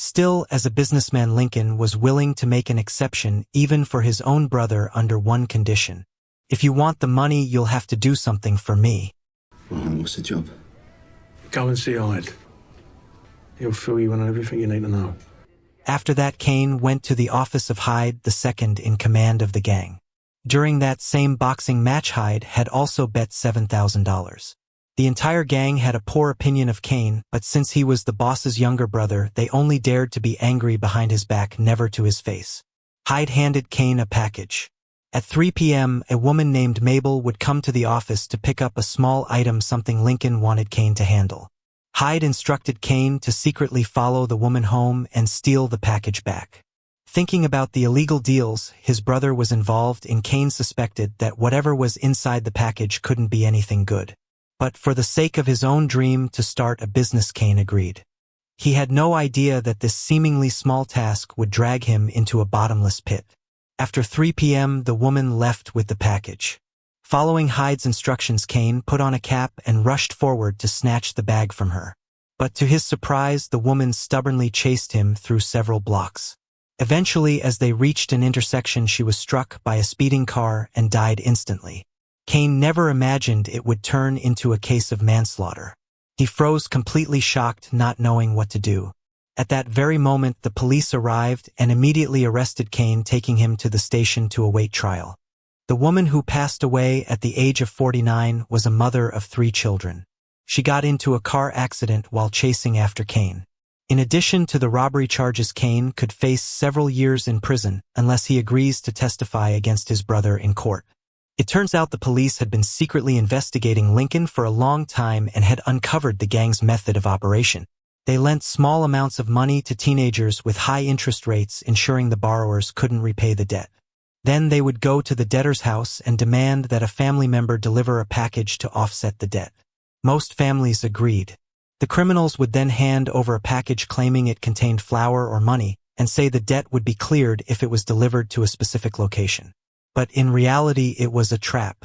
Still, as a businessman, Lincoln was willing to make an exception even for his own brother under one condition. If you want the money, you'll have to do something for me. Well, what's the job? Go and see Hyde. He'll fill you in on everything you need to know. After that, Kane went to the office of Hyde II in command of the gang. During that same boxing match, Hyde had also bet $7,000. The entire gang had a poor opinion of Kane, but since he was the boss's younger brother, they only dared to be angry behind his back, never to his face. Hyde handed Kane a package. At 3 p.m., a woman named Mabel would come to the office to pick up a small item, something Lincoln wanted Kane to handle. Hyde instructed Kane to secretly follow the woman home and steal the package back. Thinking about the illegal deals his brother was involved in, Kane suspected that whatever was inside the package couldn't be anything good. But for the sake of his own dream to start a business, Kane agreed. He had no idea that this seemingly small task would drag him into a bottomless pit. After 3 p.m., the woman left with the package. Following Hyde's instructions, Kane put on a cap and rushed forward to snatch the bag from her. But to his surprise, the woman stubbornly chased him through several blocks. Eventually, as they reached an intersection, she was struck by a speeding car and died instantly. Kane never imagined it would turn into a case of manslaughter. He froze, completely shocked, not knowing what to do. At that very moment, the police arrived and immediately arrested Kane, taking him to the station to await trial. The woman who passed away at the age of 49 was a mother of 3 children. She got into a car accident while chasing after Kane. In addition to the robbery charges, Kane could face several years in prison unless he agrees to testify against his brother in court. It turns out the police had been secretly investigating Lincoln for a long time and had uncovered the gang's method of operation. They lent small amounts of money to teenagers with high interest rates, ensuring the borrowers couldn't repay the debt. Then they would go to the debtor's house and demand that a family member deliver a package to offset the debt. Most families agreed. The criminals would then hand over a package claiming it contained flour or money and say the debt would be cleared if it was delivered to a specific location. But in reality, it was a trap.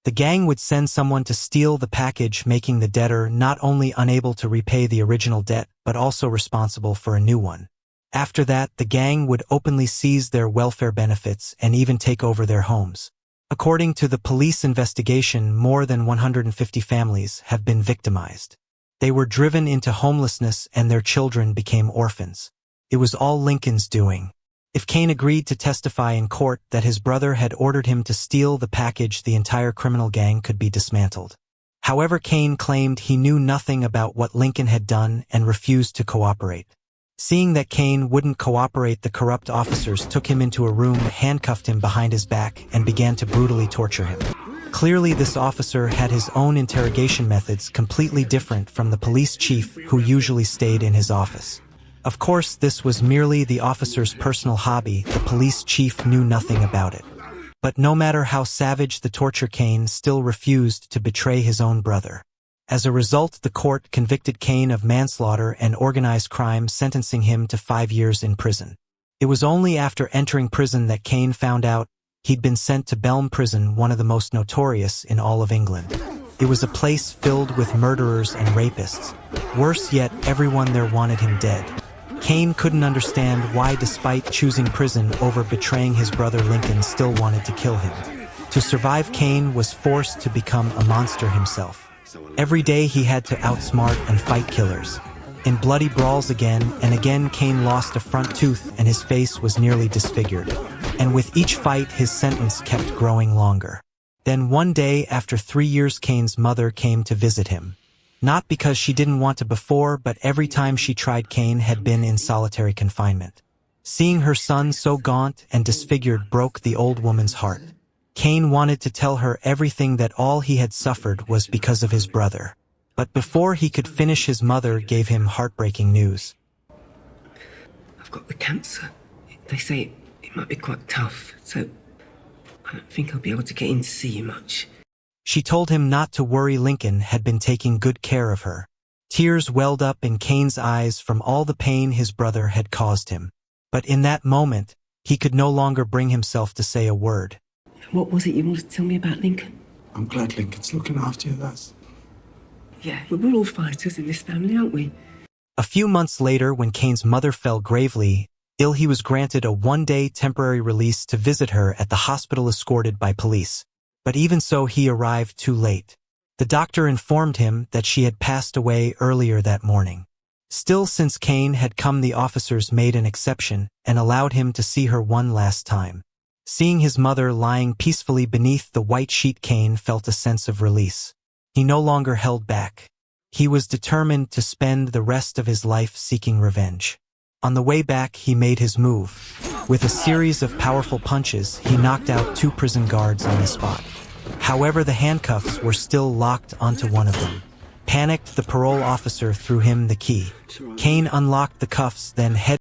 The gang would send someone to steal the package, making the debtor not only unable to repay the original debt, but also responsible for a new one. After that, the gang would openly seize their welfare benefits and even take over their homes. According to the police investigation, more than 150 families have been victimized. They were driven into homelessness and their children became orphans. It was all Lincoln's doing. If Kane agreed to testify in court that his brother had ordered him to steal the package, the entire criminal gang could be dismantled. However, Kane claimed he knew nothing about what Lincoln had done and refused to cooperate. Seeing that Kane wouldn't cooperate, the corrupt officers took him into a room, handcuffed him behind his back, and began to brutally torture him. Clearly, this officer had his own interrogation methods, completely different from the police chief who usually stayed in his office. Of course, this was merely the officer's personal hobby. The police chief knew nothing about it. But no matter how savage the torture, Kane still refused to betray his own brother. As a result, the court convicted Kane of manslaughter and organized crime, sentencing him to 5 years in prison. It was only after entering prison that Kane found out he'd been sent to Belm Prison, one of the most notorious in all of England. It was a place filled with murderers and rapists. Worse yet, everyone there wanted him dead. Kane couldn't understand why, despite choosing prison over betraying his brother, Lincoln still wanted to kill him. To survive, Kane was forced to become a monster himself. Every day he had to outsmart and fight killers. In bloody brawls again and again, Kane lost a front tooth and his face was nearly disfigured. And with each fight, his sentence kept growing longer. Then one day, after 3 years, Kane's mother came to visit him. Not because she didn't want to before, but every time she tried, Kane had been in solitary confinement. Seeing her son so gaunt and disfigured broke the old woman's heart. Kane wanted to tell her everything, that all he had suffered was because of his brother. But before he could finish, his mother gave him heartbreaking news. I've got the cancer. They say it might be quite tough, so I don't think I'll be able to get in to see you much. She told him not to worry. Lincoln had been taking good care of her. Tears welled up in Kane's eyes from all the pain his brother had caused him. But in that moment, he could no longer bring himself to say a word. What was it you wanted to tell me about Lincoln? I'm glad Lincoln's looking after you, that's... Yeah, we're all fighters in this family, aren't we? A few months later, when Kane's mother fell gravely ill, he was granted a one-day temporary release to visit her at the hospital escorted by police. But even so, he arrived too late. The doctor informed him that she had passed away earlier that morning. Still, since Kane had come, the officers made an exception and allowed him to see her one last time. Seeing his mother lying peacefully beneath the white sheet, Kane felt a sense of release. He no longer held back. He was determined to spend the rest of his life seeking revenge. On the way back, he made his move. With a series of powerful punches, he knocked out 2 prison guards on the spot. However, the handcuffs were still locked onto one of them. Panicked, the parole officer threw him the key. Kane unlocked the cuffs, then headed